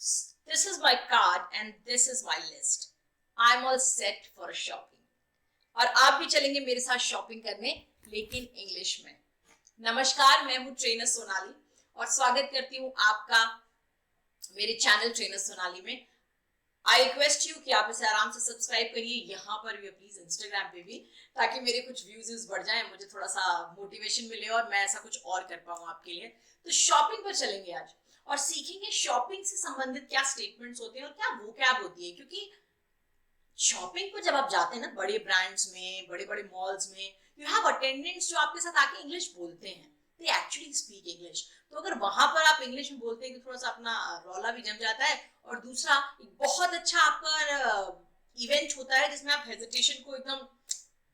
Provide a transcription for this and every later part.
This is my card and this is my list. I'm all set for shopping. और आप भी चलेंगे मेरे साथ शॉपिंग करने, लेकिन इंग्लिश में। नमस्कार, मैं हूँ ट्रेनर सोनाली और स्वागत करती हूँ आपका मेरे चैनल ट्रेनर सोनाली में। आई रिक्वेस्ट यू कि आप इसे आराम से सब्सक्राइब करिए, यहाँ पर भी प्लीज, इंस्टाग्राम पे भी, ताकि मेरे कुछ व्यूज बढ़ जाएं, मुझे थोड़ा सा मोटिवेशन मिले और मैं ऐसा कुछ और कर पाऊँ आपके लिए। तो शॉपिंग पर चलेंगे आज और सीखेंगे शॉपिंग से संबंधित क्या स्टेटमेंट्स होते हैं और क्या वोकैब होती है। क्योंकि शॉपिंग पर जब आप जाते हैं ना, बड़े ब्रांड्स में, बड़े बड़े मॉल्स में, यू हैव अटेंडेंट्स जो आपके साथ आके इंग्लिश बोलते हैं, दे एक्चुअली स्पीक इंग्लिश। तो अगर वहां पर आप इंग्लिश में बोलते हैं तो थोड़ा सा अपना रौला भी जम जाता है। और दूसरा, एक बहुत अच्छा आपका इवेंट होता है जिसमें आप हेजिटेशन को एकदम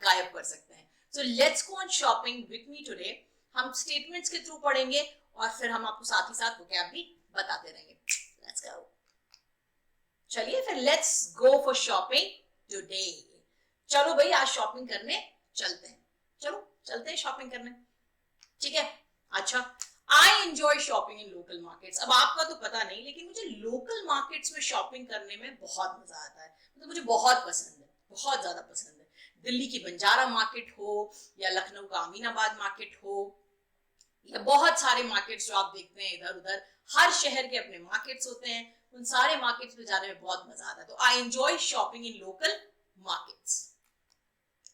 गायब कर सकते हैं। So let's go on shopping with me today. हम स्टेटमेंट्स के थ्रू पढ़ेंगे और फिर हम आपको साथ ही साथ वोकैब भी बताते रहेंगे। Let's go. चलिए फिर, let's go for shopping today. चलो भाई, आज शॉपिंग करने चलते हैं। चलो चलते हैं शॉपिंग करने, ठीक है। अच्छा, आई enjoy shopping in local markets. अब आपका तो पता नहीं, लेकिन मुझे लोकल मार्केट्स में शॉपिंग करने में बहुत मजा आता है। मतलब मुझे बहुत पसंद है, बहुत ज्यादा पसंद है। दिल्ली की बंजारा मार्केट हो या लखनऊ का अमीनाबाद मार्केट हो या बहुत सारे मार्केट्स जो आप देखते हैं इधर उधर, हर शहर के अपने मार्केट्स होते हैं। उन सारे मार्केट्स में जाने में बहुत मजा आता है। तो I enjoy shopping in local markets.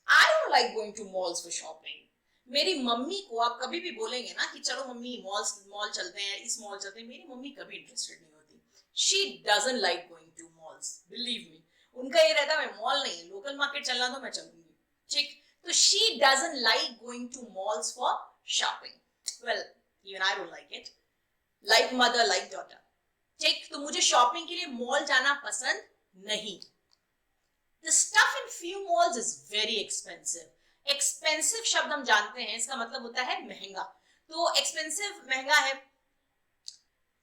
I don't like going to malls for shopping. मेरी मम्मी को आप कभी भी बोलेंगे ना कि चलो मम्मी मॉल चलते हैं, इस मॉल चलते हैं, मेरी मम्मी कभी इंटरेस्टेड नहीं होती। She doesn't like going to malls, believe me. उनका ये रहता है, मैं मॉल नहीं, लोकल मार्केट चलना तो मैं चलूंगी, ठीक। तो she doesn't like going to malls for shopping. Well, even I don't like it. Like mother like daughter, ठीक। तो मुझे शॉपिंग के लिए मॉल जाना पसंद नहीं। The stuff in few malls is very expensive. Expensive शब्द हम जानते हैं, इसका मतलब होता है महंगा। तो एक्सपेंसिव महंगा है।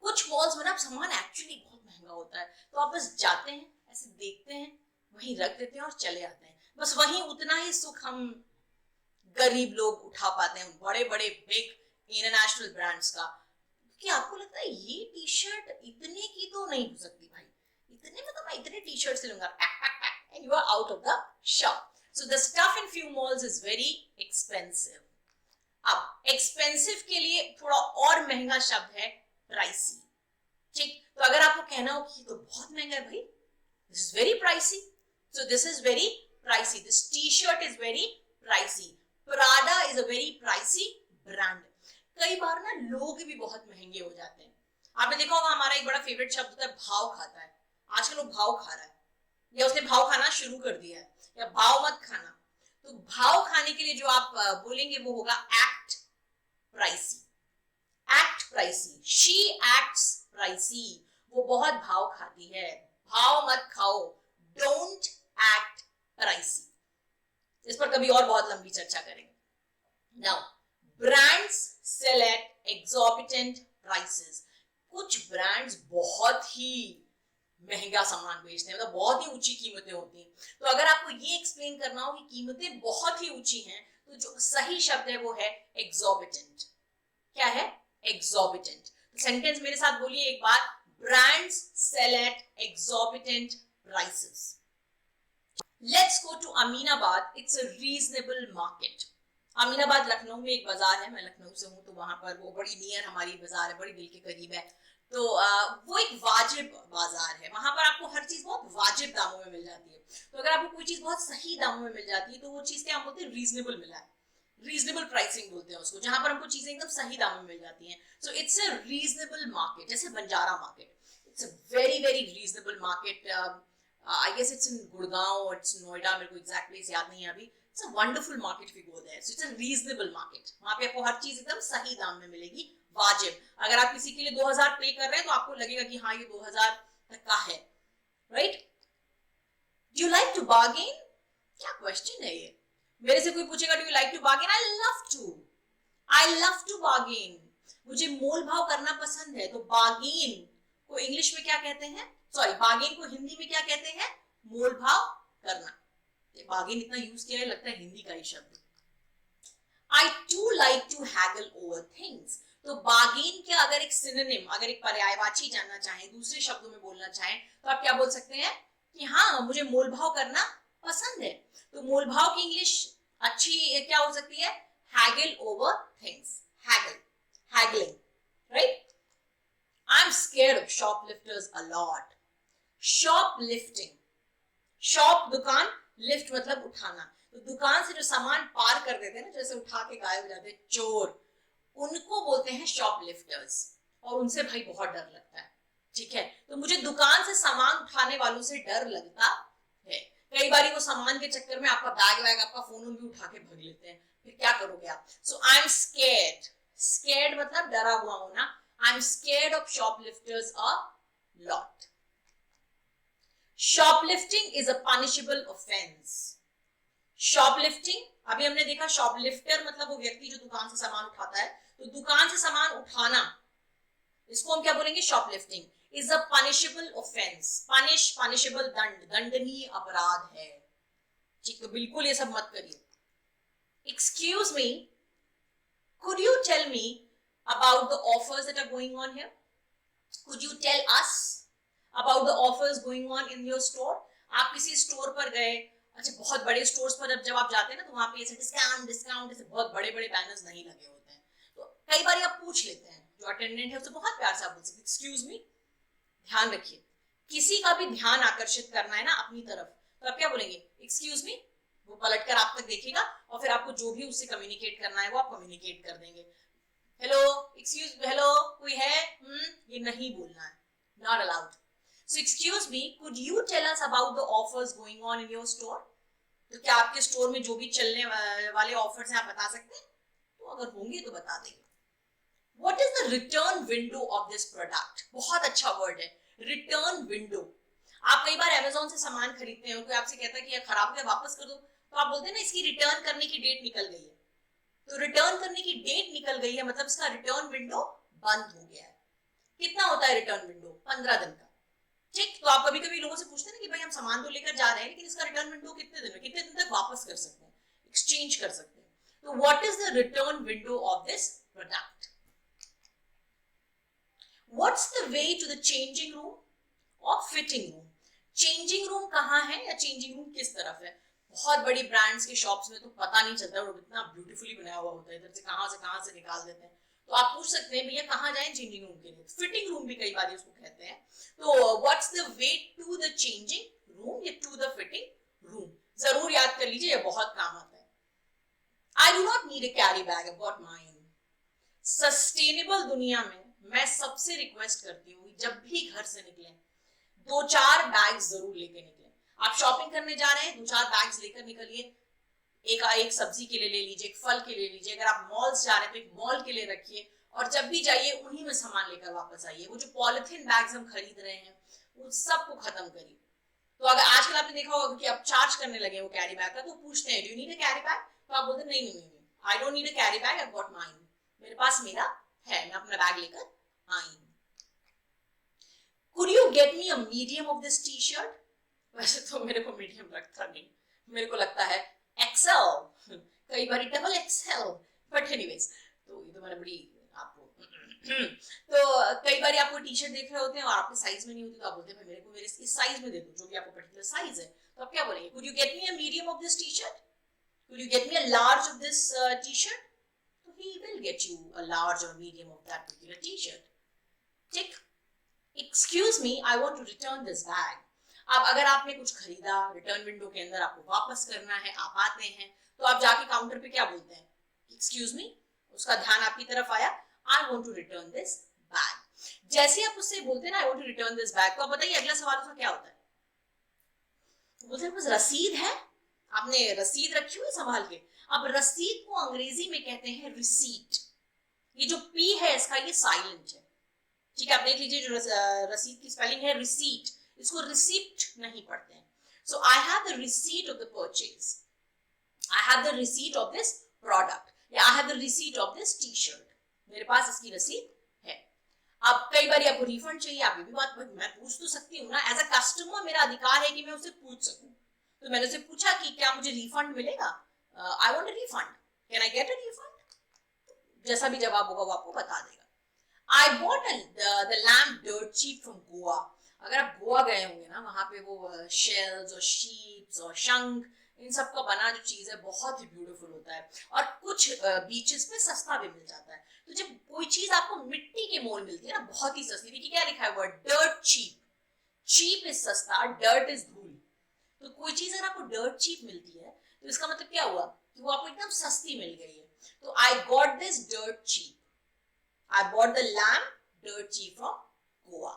कुछ मॉल्स में ना सामान एक्चुअली बहुत महंगा होता है, तो आप बस जाते हैं, ऐसे देखते हैं, वहीं रख देते हैं और चले आते हैं। बस वहीं उतना ही सुख हम गरीब लोग उठा पाते हैं बड़े बड़े बिग इंटरनेशनल ब्रांड्स का। क्योंकि आपको लगता है ये टी शर्ट इतने की तो नहीं हो सकती भाई, इतने में तो मैं इतने टी शर्ट से लूंगा, and you are out of the shop. So the stuff in few malls is very expensive. अब एक्सपेंसिव के लिए थोड़ा और महंगा शब्द है प्राइसी, ठीक। तो अगर आपको कहना हो कि तो बहुत महंगा है भाई, this is very pricey. So this is very pricey. This t-shirt is very pricey. Prada is a very pricey brand. कई बार ना लोग भी बहुत महंगे हो जाते हैं। आपने देखा होगा, हमारा एक बड़ा फेवरेट शब्द होता है भाव खाता है। आजकल लोग भाव खा रहा है, या उसने भाव खाना शुरू कर दिया है, या भाव मत खाना। तो भाव खाने के लिए जो आप बोलेंगे वो होगा act pricey. Act pricey, she acts pricey, वो बहुत भाव खाती है। भाव मत खाओ, डोंट एक्ट प्राइसी। इस पर कभी और बहुत लंबी चर्चा करेंगे। Now, brands sell at exorbitant prices. कुछ ब्रांड्स बहुत ही महंगा सामान बेचते हैं, मतलब बहुत ही ऊंची कीमतें होती हैं। तो अगर आपको ये एक्सप्लेन करना हो कि कीमतें बहुत ही ऊंची हैं, तो जो सही शब्द है वो है एक्सॉर्बिटेंट। क्या है? एक्सॉर्बिटेंट। तो सेंटेंस मेरे साथ बोलिए एक बार, brands sell at exorbitant prices. Let's go to Aminabad. It's a reasonable market. Aminabad Lucknow में एक बाजार है, मैं लखनऊ से हूँ, तो वहां पर वो बड़ी नियर हमारी बाजार है, बड़ी दिल के करीब है। तो वो एक वाजिब बाजार है। वहां पर आपको हर चीज बहुत वाजिब दामों में मिल जाती है। तो अगर आपको कोई चीज बहुत सही दामों में मिल जाती है तो वो चीज क्या हम बोलते हैं, रीजनेबल मिला है। रीजनेबल प्राइसिंग बोलते हैं उसको, जहां पर हमको चीजें एकदम सही दामों में मिल जाती हैं। So it's a reasonable market. जैसे Banjara market, it's a very very reasonable market. I guess it's in Gurgaon और इट्स नोएडा, मेरे को एग्जैक्ट प्लेस याद नहीं है अभी। It's a wonderful market if you go there. So it's a reasonable market. वहां पे आपको हर चीज एकदम सही दाम में मिलेगी, वाजिब। अगर आप किसी के लिए 2000 पे कर रहे हैं तो आपको लगेगा कि हाँ ये 2000 तक का है, right. Do you like to bargain? क्या क्वेश्चन है ये। मेरे से कोई पूछेगा do you like to bargain, I love to bargain. मुझे मोल भाव करना पसंद है। तो बार्गेन को इंग्लिश में क्या कहते हैं, सॉरी, बार्गेन को हिंदी में क्या कहते हैं, मोल भाव करना। बार्गेन इतना यूज किया है, लगता है हिंदी का ही शब्द। I too like to haggle over things. तो बार्गेन क्या अगर एक सिनोनिम, अगर एक पर्यायवाची जानना चाहें, दूसरे शब्दों में बोलना चाहें, तो आप क्या बोल सकते हैं कि हाँ मुझे मोल भाव करना पसंद है। तो मोल भाव की इंग्लिश अच्छी क्या हो सकती है? Hegel over things, Hegel, haggling, right? I'm scared of shoplifters a lot. Shoplifting, shop दुकान, लिफ्ट मतलब उठाना, तो दुकान से जो सामान पार कर देते हैं ना, जैसे उठा के गायब हो जाते हैं चोर, उनको बोलते हैं शॉपलिफ्टर्स। और उनसे भाई बहुत डर लगता है, ठीक है? तो मुझे दुकान से सामान उठाने वालों से डर लगता है। कई बार वो सामान के चक्कर में आपका बैग वैग, आपका फोन भी उठा के भग लेते हैं, फिर क्या करोगे आप? So I am scared, scared मतलब डरा हुआ होना। I am scared of shoplifters a lot. Shoplifting is a punishable offense. Shoplifting, अभी हमने देखा शॉपलिफ्टर मतलब वो व्यक्ति जो दुकान से सामान उठाता है, तो दुकान से सामान उठाना, इसको हम क्या बोलेंगे? Shoplifting is a punishable offence. Punish, punishable दंड, दंडनीय अपराध है, ठीक? तो बिल्कुल ये सब मत करिए। Excuse me, could you tell me about the offers that are going on here? Could you tell us about the offers going on in your store? आप किसी स्टोर पर गए, अच्छा बहुत बड़े स्टोर्स पर जब आप जाते हैं ना, तो वहां पे ऐसे डिस्काउंट डिस्काउंट ऐसे बहुत बड़े बड़े बैनर्स नहीं लगे होते हैं, तो कई बार आप पूछ लेते हैं, जो अटेंडेंट है उससे बहुत प्यार से आप बोल सकते हैं एक्सक्यूज मी। ध्यान रखिए, किसी का भी ध्यान आकर्षित करना है ना अपनी तरफ, तो आप क्या बोलेंगे? Excuse me. वो पलट कर आप तक देखेगा और फिर आपको जो भी उससे कम्युनिकेट करना है वो आप कम्युनिकेट कर देंगे। हेलो, एक्सक्यूज, हेलो कोई है? ये नहीं बोलना है, not allowed. So excuse me, could you tell us about the offers going on in your store? तो क्या आपके स्टोर में जो भी चलने वाले ऑफर्स हैं आप बता सकते हैं? तो अगर होंगे तो बता देंगे। What is the return window of this product? बहुत अच्छा वर्ड है, रिटर्न विंडो। आप कई बार अमेज़न से सामान खरीदते हैं, कोई आपसे कहता है कि ये खराब हो गया वापस कर दो, तो आप बोलते हैं ना इसकी रिटर्न करने की डेट निकल गई है। तो रिटर्न करने की डेट निकल गई है मतलब इसका रिटर्न विंडो बंद हो गया है। कितना होता है रिटर्न विंडो? 15 दिन का, ठीक? तो आप कभी कभी लोगों से पूछते हैं कि भाई हम सामान तो लेकर जा रहे हैं, लेकिन इसका रिटर्न विंडो कितने दिन में, कितने दिन तक वापस कर सकते हैं, एक्सचेंज कर सकते हैं? तो what is the return window of this product? What's the way to the changing room और फिटिंग रूम? चेंजिंग रूम कहाँ है या चेंजिंग रूम किस तरफ है? बहुत बड़ी ब्रांड्स के शॉप्स में तो पता नहीं चलता, वो इतना ब्यूटीफुली बनाया हुआ होता है, इधर से कहाँ से निकाल देते हैं। तो आप पूछ सकते हैं भैया कहाँ जाएं चेंजिंग रूम के लिए? फिटिंग रूम भी कई बार उसको कहते हैं। तो what's the way to the changing room या टू द फिटिंग रूम? जरूर याद कर लीजिए, ये बहुत काम आता है। I do not need a carry bag, I got mine. Sustainable दुनिया में मैं सबसे रिक्वेस्ट करती हूँ जब भी घर से निकले 2-4 बैग्स जरूर लेके निकले। आप शॉपिंग करने जा रहे हैं, 2-4 बैग्स लेकर निकलिए। एक सब्जी के लिए ले लीजिए, एक फल के लिए लीजिए, अगर आप मॉल्स जा रहे हैं तो एक मॉल के लिए रखिए, और जब भी जाइए उन्हीं में सामान लेकर वापस आइए। वो जो पॉलिथीन बैग्स हम खरीद रहे हैं उन सबको खत्म करिए। तो अगर आजकल आपने देखा होगा कि अब चार्ज करने लगे वो कैरी बैग का, तो पूछते हैं do you need a carry bag? तो आप बोलते हैं नहीं, I don't need a carry bag, I got mine. मेरे पास मेरा है, मैं अपना बैग लेकर आई हूं। Could you get me a medium of this t-shirt? वैसे तो मेरे को मीडियम लगता नहीं, मेरे को लगता है एक्सेल, कई बार डबल एक्सेल, बट एनीवेज, तो ये तो मैंने बड़ी आपको तो कई बार आपको टी शर्ट देख रहे होते हैं और आपके साइज में नहीं होती, तो आप बोलते हैं मेरे को मेरे इस साइज में दे दो, जो भी आपको पर्टिकुलर साइज है। तो आप क्या बोलेंगे? Could you get me a medium of this T shirt? Could you get me a large of this T shirt? तो he will get you a large और medium of that particular T shirt, ठीक? Excuse me, I want to return this bag. अब अगर आपने कुछ खरीदा, return window के अंदर आपको वापस करना है, आप आते हैं, तो आप जाके काउंटर पे क्या बोलते हैं? Excuse me. उसका ध्यान आपकी तरफ आया, I want to return this bag. जैसे आप उससे बोलते हैं ना I want to return this bag, तो आप बताइए अगला सवाल उसका क्या होता है? बोलते हैं बस रसीद है, आपने रसीद रखी हुई संभाल के। अब रसीद को अंग्रेजी में कहते हैं रिसीट। ये जो पी है इसका ये साइलेंट है, ठीक है? आप देख लीजिए जो रसीद की स्पेलिंग है रिसीट, इसको रिसिप्ट नहीं पढ़ते हैं। So I have the receipt of the purchase, I have the receipt of this product, या I have the receipt of this T shirt, मेरे पास इसकी रसीद है। अब कई बार आपको रिफंड चाहिए, आप ये भी बात मैं पूछ तो सकती हूँ ना, एज अ कस्टमर मेरा अधिकार है कि मैं उससे पूछ सकूं। तो मैंने उससे पूछा कि क्या मुझे रिफंड मिलेगा? I want a refund, can I get a refund? जैसा भी जवाब होगा वो आपको बता देगा। I bought the lamb dirt cheap from Goa. अगर आप गोवा गए होंगे ना, वहां पे वो शेल्स और शीप्स और शंख, इन सब का बना जो चीज है बहुत ही ब्यूटीफुल होता है, और कुछ बीचेस पे सस्ता भी मिल जाता है। तो जब कोई चीज आपको मिट्टी के मोल मिलती है ना, बहुत ही सस्ती, देखिए क्या लिखा है word dirt cheap. Cheap is सस्ता, डर्ट इज धूल। तो कोई चीज अगर आपको डर्ट चीप मिलती है तो इसका मतलब क्या हुआ कि वो आपको एकदम सस्ती मिल गई है। तो I got this dirt cheap. I bought the lamb dirt cheap from Goa.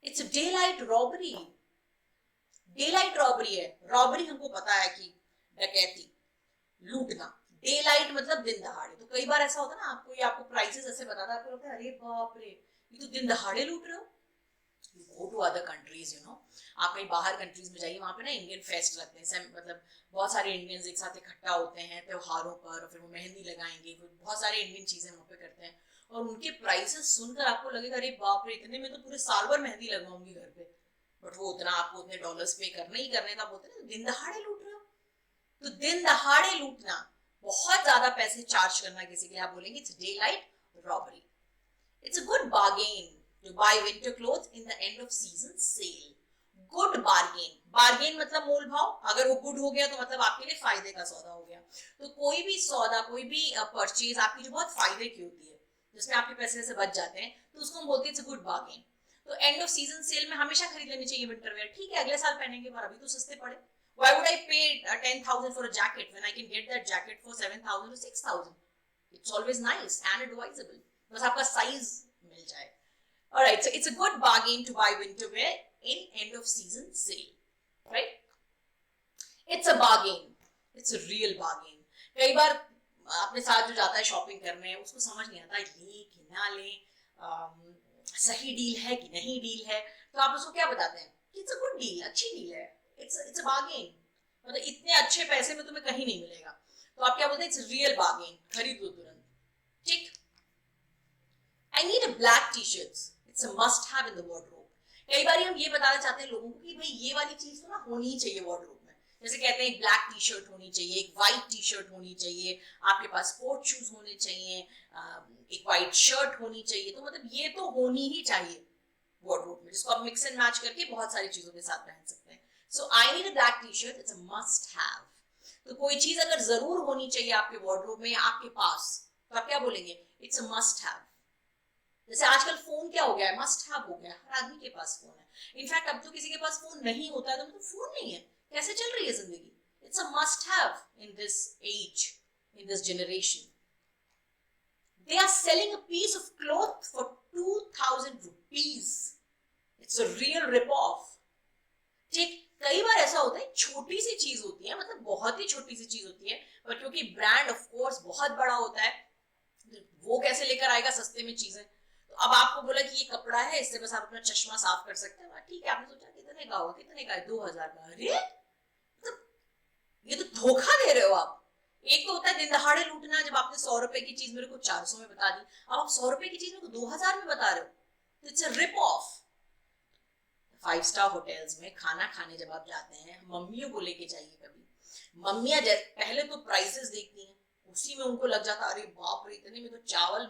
It's a daylight robbery. Daylight robbery है। Robbery हमको पता है कि डकैती, लूटना। Daylight मतलब दिन दहाड़े। तो कई बार ऐसा होता है ना, आपको प्राइसेस ऐसे बताता है, आपको लगता है अरे बाप रे, ये तो दिन दहाड़े लूट रहे हो। You go to other countries, you know. आप कहीं बाहर कंट्रीज में जाइए, वहां पे ना इंडियन फेस्ट लगते हैं, मतलब बहुत सारे इंडियंस एक साथ इकट्ठा होते हैं त्योहारों पर, और फिर वो मेहंदी लगाएंगे, बहुत सारे इंडियन चीजें वहां पे करते हैं, और उनके प्राइसेस सुनकर आपको लगेगा अरे बाप रे, इतने में तो पूरे साल भर मेहंदी लगवाऊंगी घर पे। बट वो उतना आपको उतने डॉलर्स पे करने ही करने का बोलते हैं, दिन दहाड़े लूट रहे हो। तो दिन दहाड़े लूटना, बहुत ज्यादा पैसे चार्ज करना किसी के लिए, आप बोलेंगे it's day light robbery. It's a good bargain to buy winter clothes in the end of season sale. Good bargain. Bargain मतलब मोल भाव। अगर वो गुड हो गया तो मतलब आपके लिए फायदे का सौदा हो गया। तो कोई भी सौदा, कोई भी परचेज आपकी जो बहुत फायदे की होती है, जिसमें आपके पैसे से बच जाते हैं, तो उसको हम बोलते हैं इट्स अ गुड बार्गेन। तो एंड ऑफ सीजन सेल में हमेशा खरीद लेनी चाहिए विंटर वेयर। ठीक है, अगले साल पहनेंगे, पर अभी तो सस्ते पड़े। Why would I pay 10,000 for a jacket when I can get that jacket for 7,000 or 6,000? It's always nice and advisable. बस आपका साइज मिल जाए। Alright, so it's a good bargain to buy winter wear in end of season sale, right? It's a bargain. It's a real bargain. कई बार अपने साथ जो जाता है shopping करने, उसको समझ नहीं आता ले कि ना ले, सही डील है कि नहीं डील है, तो आप उसको क्या बताते हैं? It's a good deal, अच्छी डील है, it's a bargain, मतलब इतने अच्छे पैसे में तुम्हें कहीं नहीं मिलेगा। तो आप क्या बोलते हैं? It's a real bargain, खरीद लो तुरंत। ठीक। I need a black t-shirts. It's a must have in the wardrobe. कई बार हम ये बताना चाहते हैं लोगों को कि भाई ये वाली चीज तो ना होनी ही चाहिए वार्डरोब में। जैसे कहते हैं एक ब्लैक टी शर्ट होनी चाहिए, एक व्हाइट टी शर्ट होनी चाहिए, आपके पास स्पोर्ट शूज होने चाहिए, एक व्हाइट शर्ट होनी चाहिए। तो मतलब ये तो होनी ही चाहिए वार्डरोब में, जिसको आप मिक्स एंड मैच करके बहुत सारी चीजों के साथ पहन सकते हैं। So I need a black T shirt, it's a must have. तो कोई चीज अगर जरूर होनी चाहिए आपके वार्डरोब में या आपके पास, तो आप क्या बोलेंगे? It's a must have. जैसे आजकल फोन क्या हो गया है? मस्ट हैव हो गया, हर आदमी के पास फोन है। इनफैक्ट अब तो किसी के पास फोन नहीं होता है तो मतलब फोन नहीं है, कैसे चल रही है जिंदगी? It's a must have in this age, in this generation. They are selling a piece of cloth for 2,000 rupees. It's a real rip-off. ठीक, कई बार ऐसा होता है छोटी सी चीज होती है, मतलब बहुत ही छोटी सी चीज होती है, पर क्योंकि ब्रांड ऑफ कोर्स बहुत बड़ा होता है, वो कैसे लेकर आएगा सस्ते में चीजें। तो अब आपको बोला कि ये कपड़ा है, इससे बस आप अपना चश्मा साफ कर सकते हैं, ठीक है, आपने सोचा कितने का होगा, कितने का है? 2,000 का। अरे तो ये तो धोखा दे रहे हो आप। एक तो होता है दिन दहाड़े लूटना, जब आपने 100 रुपए की चीज मेरे को 400 में बता दी, अब आप 100 रुपए की चीज मेरे को 2,000 में बता रहे हो। It's a rip off. 5 star hotels में खाना खाने जब आप जाते हैं, मम्मियों को लेके जाइए कभी। मम्मियां पहले तो प्राइसेस देखती हैं, उसी में उनको लग जाता अरे बाप रे, इतने में तो चावल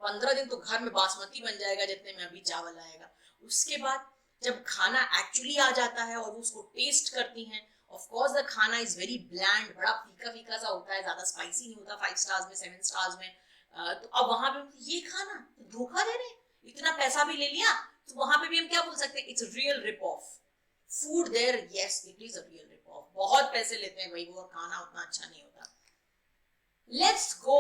15 दिन तो घर में बासमती बन जाएगा जितने में अभी चावल आएगा। उसके बाद जब खाना एक्चुअली आ जाता है और उसको टेस्ट करती हैं, ऑफ कोर्स द खाना इज वेरी ब्लैंड, बड़ा फीका फीका सा होता है, ज्यादा स्पाइसी नहीं होता 5 स्टार्स में, 7 स्टार्स में। तो अब वहां पे ये खाना धोखा दे रहे हैं, इतना पैसा भी ले लिया, तो वहां पे भी हम क्या बोल सकते हैं? It's real rip off. Food there, yes it is a real rip off. बहुत पैसे लेते हैं भाई वो, और खाना उतना अच्छा नहीं होता। Let's go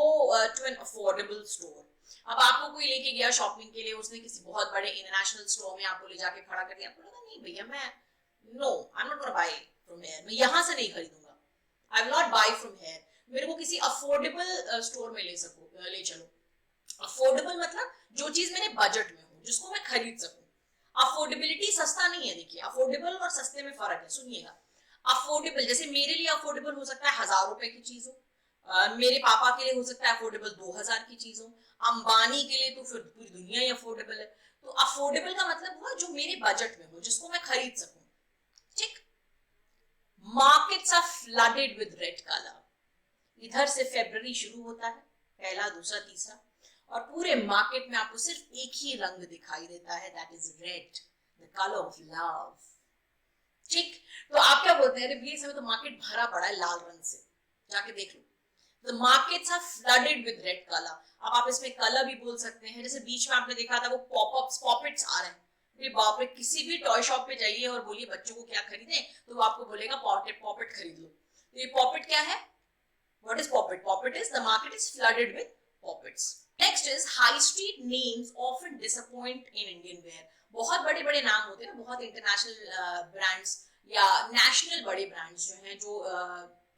to an affordable store. अब आपको कोई लेके गया शॉपिंग के लिए, उसने किसी बहुत बड़े इंटरनेशनल स्टोर में आपको ले जाके खड़ा कर दिया, आपको लगा नहीं भैया मैं no I am not gonna buy from here, मैं यहां से नहीं खरीदूंगा, I will not buy from here, मेरे को किसी अफोर्डेबल स्टोर में ले चलो। अफोर्डेबल मतलब जो चीज मेरे बजट में हो, जिसको मैं खरीद सकूं। अफोर्डेबिलिटी सस्ता नहीं है, देखिए अफोर्डेबल और सस्ते में फर्क है, सुनिएगा। अफोर्डेबल जैसे मेरे लिए अफोर्डेबल हो सकता है 1,000 रुपए की चीज हो, मेरे पापा के लिए हो सकता है अफोर्डेबल 2,000 की चीज हो, अंबानी के लिए तो फिर पूरी दुनिया ही अफोर्डेबल है। तो अफोर्डेबल का मतलब हुआ जो मेरे बजट में हो, जिसको मैं खरीद सकूं। ठीक। Markets are flooded with red colour. इधर से फरवरी शुरू होता है, पहला, दूसरा, तीसरा, और पूरे मार्केट में आपको सिर्फ एक ही रंग दिखाई देता है, that is red, the colour of love. ठीक, तो आप क्या बोलते हैं, अरे भैया समय तो मार्केट भरा पड़ा है लाल रंग से, जाके देख लो। The markets are flooded with red color. अब आप इसमें कलर भी बोल सकते हैं, जैसे बीच में आपने देखा था वो पॉपअप्स, पॉपिट्स आ रहे हैं। अरे बाप रे, किसी भी टॉय शॉप पे जाइए और बोलिए बच्चों को क्या खरीदें, तो वो आपको बोलेगा पॉपिट खरीद लो। तो ये पॉपिट क्या है? What is poppet? Poppet is the market is flooded with poppets. Next is high street names often disappoint in Indian wear. बहुत बड़े बड़े नाम होते हैं ना, बहुत इंटरनेशनल ब्रांड्स या नेशनल बड़े ब्रांड्स जो हैं, जो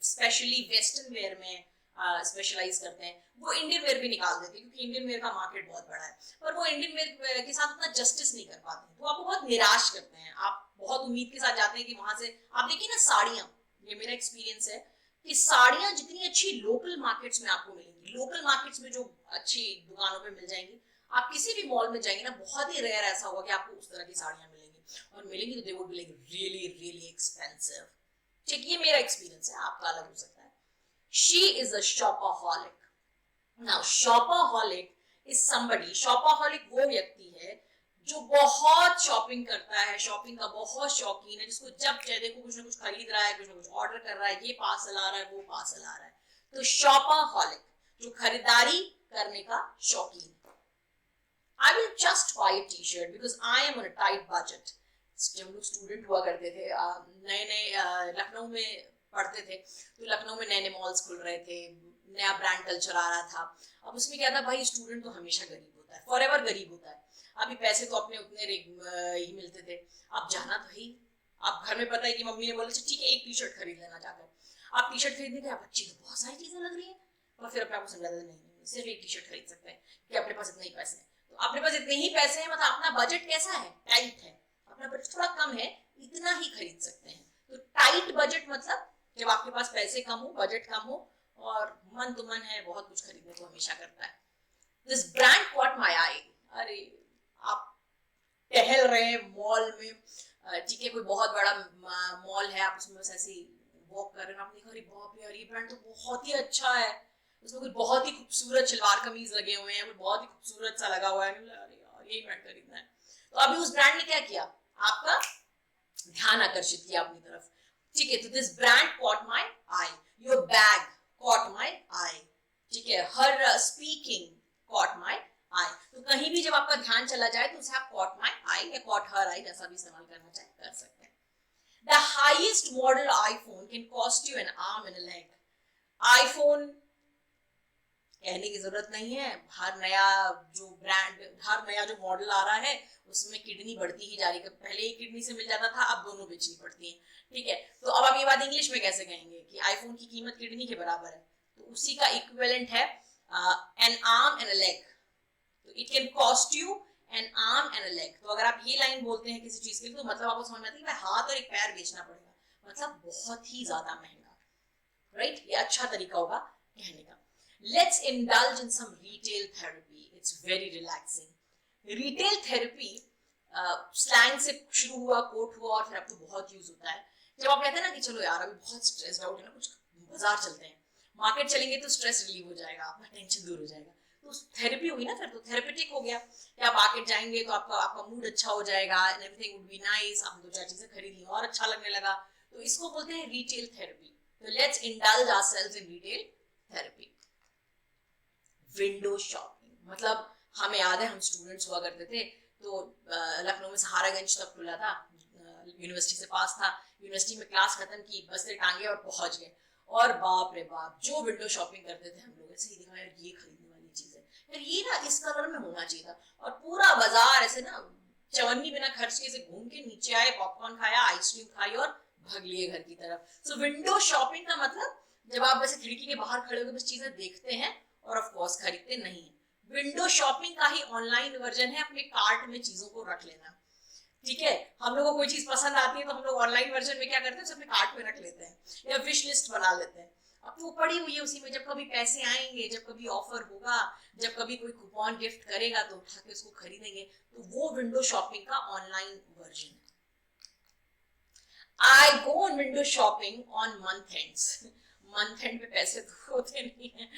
स्पेशली वेस्टर्न वेयर में स्पेशलाइज करते हैं, वो इंडियन वेयर भी निकाल देते हैं, क्योंकि इंडियन वेयर का मार्केट बहुत बड़ा है, पर वो इंडियन वेयर के साथ उतना जस्टिस नहीं कर पाते हैं, तो आपको बहुत निराश करते हैं। आप बहुत उम्मीद के साथ जाते हैं कि वहां से आप देखिए ना साड़ियां, ये मेरा एक्सपीरियंस है कि साड़ियां जितनी अच्छी लोकल मार्केट्स में आपको मिलेंगी, लोकल मार्केट्स में जो अच्छी दुकानों पे मिल जाएंगी, आप किसी भी मॉल में जाएंगे ना, बहुत ही रेयर ऐसा होगा कि आपको उस तरह की साड़ियां मिलेंगी, और मिलेंगी तो they would be like really really expensive. ठीक, ये मेरा एक्सपीरियंस है, आपका अलग हो सकता है। She is a shopaholic. Now, shopaholic is somebody, shopaholic वो व्यक्ति है जो बहुत शॉपिंग करता है, शॉपिंग का बहुत शौकीन है, जिसको जब चाहे देखो कुछ ना कुछ खरीद रहा है, कुछ ना कुछ ऑर्डर कर रहा है, ये पार्सल आ रहा है, वो पार्सल आ रहा है। तो शॉपaholic, जो खरीदारी करने का शौकीन। I will just buy a t-shirt because I am on a tight budget. जब हम लोग स्टूडेंट हुआ करते थे, नए नए लखनऊ में पढ़ते थे, तो लखनऊ में नए नए मॉल्स खुल रहे थे, नया ब्रांड कल्चर आ रहा था। अब उसमें क्या था भाई, स्टूडेंट तो हमेशा गरीब होता है, फॉरएवर गरीब होता है। अभी पैसे तो अपने उतने ही मिलते थे, अब जाना तो ही, आप घर में पता है कि मम्मी ने बोला ठीक है एक टी शर्ट खरीद लेना जाकर, आप टी शर्ट खरीदने गए, अच्छी तो बहुत सारी चीजें लग रही है, और फिर अपने आपको समझा था नहीं सिर्फ एक टी शर्ट खरीद सकते हैं, कि अपने पास इतने ही पैसे हैं। तो अपने पास इतने ही पैसे हैं, मतलब अपना बजट कैसा है, टाइट है, अपना बजट थोड़ा कम है, इतना ही खरीद सकते हैं। तो टाइट बजट मतलब जब आपके पास पैसे कम हो, बजट कम हो, और मन तो मन है, बहुत कुछ खरीदने को हमेशा करता है। दिस ब्रांड कॉट माय आई। अरे आप टहल रहे हैं मॉल में, ठीक है, कोई बहुत बड़ा मॉल है, आप उसमें बस ऐसे ही वॉक कर रहे हैं, आपने कहा बाप रे, ये ब्रांड तो बहुत ही अच्छा है, उसमें कुछ बहुत ही खूबसूरत शलवार कमीज लगे हुए हैं, कुछ बहुत ही खूबसूरत सा लगा हुआ है, अरे यार यही ब्रांड खरीदना है। तो अभी उस ब्रांड ने क्या किया, आपका ध्यान आकर्षित किया अपनी तरफ, ठीक है। तो this brand caught my eye, your bag caught my eye, ठीक है, her speaking caught my eye. तो कहीं भी जब आपका ध्यान चला जाए तो उसे आप कॉट माय आई या कॉट हर आई जैसा भी इस्तेमाल करना चाहे कर सकते हैं। The highest model iPhone can cost you an arm and a leg. IPhone कहने की जरूरत नहीं है, हर नया जो ब्रांड, हर नया जो मॉडल आ रहा है उसमें किडनी बढ़ती ही जा रही है, पहले एक किडनी से मिल जाता था, अब दोनों बेचनी पड़ती है, ठीक है। तो अब आप ये बात इंग्लिश में कैसे कहेंगे कि आईफोन की कीमत किडनी के बराबर है, तो उसी का इक्विवेलेंट है an arm and a leg. तो it can cost you an arm and a leg. तो अगर आप ये लाइन बोलते हैं किसी चीज के लिए, तो मतलब आपको समझ में आता है कि हाथ और एक पैर बेचना पड़ेगा, मतलब बहुत ही ज्यादा महंगा, राइट। ये अच्छा तरीका होगा कहने का। Let's indulge in some retail therapy. It's very relaxing. Retail therapy slang से शुरू हुआ, कोट हुआ, और फिर अब तो बहुत यूज होता है। जब आप कहते हैं ना कि चलो यार अभी बहुत स्ट्रेस्ड आउट है ना, कुछ बाजार चलते हैं, मार्केट चलेंगे तो स्ट्रेस रिलीव हो जाएगा, आपका टेंशन दूर हो जाएगा, तो थेरेपी हुई ना, फिर तो थेरेपेटिक हो गया कि आप मार्केट जाएंगे तो आपका मूड अच्छा हो जाएगा, and everything would be nice, आप दो चार चीजें खरीद ली और अच्छा लगने लगा, तो इसको बोलते हैं रिटेल थेरेपी। तो let's indulge ourselves in retail therapy. Window shopping, मतलब हमें याद है हम स्टूडेंट्स हुआ करते थे, तो लखनऊ में सहारागंज तक खुला था, यूनिवर्सिटी से पास था, यूनिवर्सिटी में क्लास खत्म की, बस से टांगे और पहुंच गए, और बाप रे बाप जो विंडो शॉपिंग करते थे हम लोग, ऐसे ही देखा यार ये खरीदने वाली चीज है यार, ये ना इस कलर में होना चाहिए था, और पूरा बाजार ऐसे ना चवन्नी बिना खर्च के से घूम के नीचे आए, पॉपकॉर्न खाया, आइसक्रीम खाई और भाग लिए घर की तरफ। सो विंडो शॉपिंग का मतलब जब आप वैसे खिड़की के बाहर खड़े होकर बस चीजें देखते हैं और ऑफ कोर्स खरीदते नहीं है। विंडो शॉपिंग का ही ऑनलाइन वर्जन है अपने कार्ट में चीजों को रख लेना, ठीक है। हम लोगों को कोई चीज पसंद आती है तो हम लोग ऑनलाइन वर्जन में क्या करते हैं, उसे अपने कार्ट में रख लेते हैं या विश लिस्ट बना लेते हैं, अब वो पड़ी हुई है उसी में, जब कभी पैसे आएंगे, जब कभी ऑफर होगा, जब कभी कोई कूपन गिफ्ट करेगा तो उठा के उसको खरीदेंगे, तो वो विंडो शॉपिंग का ऑनलाइन वर्जन है। I go on window shopping on month ends. Month and पे पैसे तो होते नहीं है,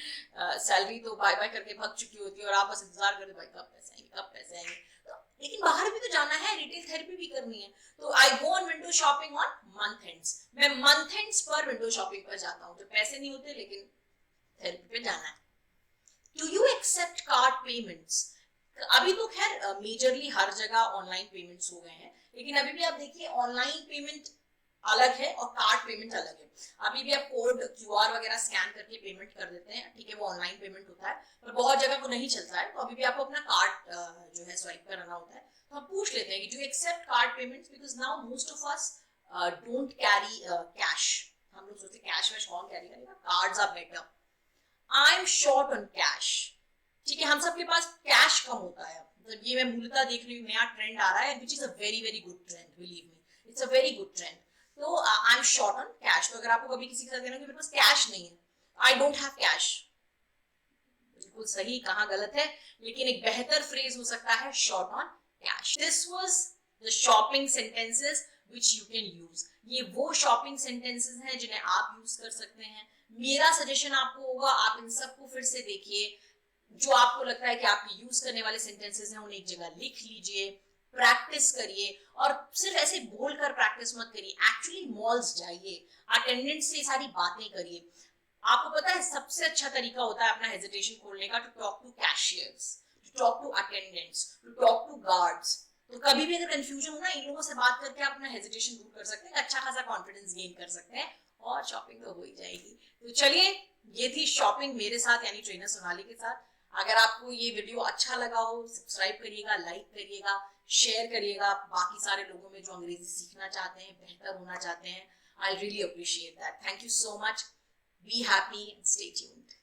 सैलरी तो बाय बाय करके भाग चुकी होती है और आप बस इंतजार करते भाई कब पैसे आएंगे कब पैसे आएंगे। तो लेकिन बाहर भी तो जाना है, रिटेल थेरेपी भी करनी है, तो I go on window shopping on month ends. मैं मंथ एंड्स पर विंडो शॉपिंग पर जाता हूँ, जो पैसे नहीं होते लेकिन थेरेपी पे जाना है। Do you accept card payments? अभी तो खैर मेजरली हर जगह ऑनलाइन पेमेंट्स हो गए हैं, लेकिन अभी भी आप देखिए ऑनलाइन पेमेंट अलग है और कार्ड पेमेंट अलग है। अभी भी आप कोड क्यूआर वगैरह स्कैन करके पेमेंट कर देते हैं, ठीक है, वो ऑनलाइन पेमेंट होता है, पर बहुत जगह वो नहीं चलता है, तो अभी भी आपको अपना कार्ड जो है स्वाइप कराना होता है। तो हम पूछ लेते हैं कि do accept card payments, because now most of us don't carry cash. हम लोग सोचते कैश वैश कौन कैरी करेगा, cards are better. I am short on cash, ठीक है, हम सबके पास कैश कम होता है, मतलब ये मैं मूलतः देख रही हूँ नया ट्रेंड आ रहा है, which is a very very good trend, believe me, it's a very good trend. तो I am short on cash. तो अगर आपको कभी किसी के साथ कहना कि मेरे पास कैश नहीं है, आई डोंट हैव कैश, बिल्कुल सही, कहाँ गलत है, लेकिन एक बेहतर फ्रेज हो सकता है short on cash. This was the shopping sentences which you can use. ये वो शॉपिंग सेंटेंसेस हैं जिन्हें आप यूज कर सकते हैं। मेरा सजेशन आपको होगा, आप इन सबको फिर से देखिए, जो आपको लगता है कि आपके यूज करने वाले सेंटेंसेस हैं उन्हें एक जगह लिख लीजिए, प्रैक्टिस करिए, और सिर्फ ऐसे बोलकर प्रैक्टिस मत करिए, एक्चुअली मॉल्स जाइए, अटेंडेंट्स से सारी बातें करिए। आपको पता है सबसे अच्छा तरीका होता है अपना हेजिटेशन खोलने का, to talk to cashiers, to talk to attendants, to talk to guards. तो कभी भी अगर कंफ्यूजन हो ना, इन लोगों से बात करके आप अपना हेजिटेशन दूर कर सकते हैं, अच्छा खासा कॉन्फिडेंस गेन कर सकते हैं, और शॉपिंग तो हो ही जाएगी। तो चलिए, ये थी शॉपिंग मेरे साथ, यानी ट्रेनर सोनाली के साथ। अगर आपको ये वीडियो अच्छा लगा हो, सब्सक्राइब करिएगा, लाइक करिएगा, शेयर करिएगा बाकी सारे लोगों में जो अंग्रेजी सीखना चाहते हैं, बेहतर होना चाहते हैं। I really appreciate that. Thank you so much. Be happy and stay tuned.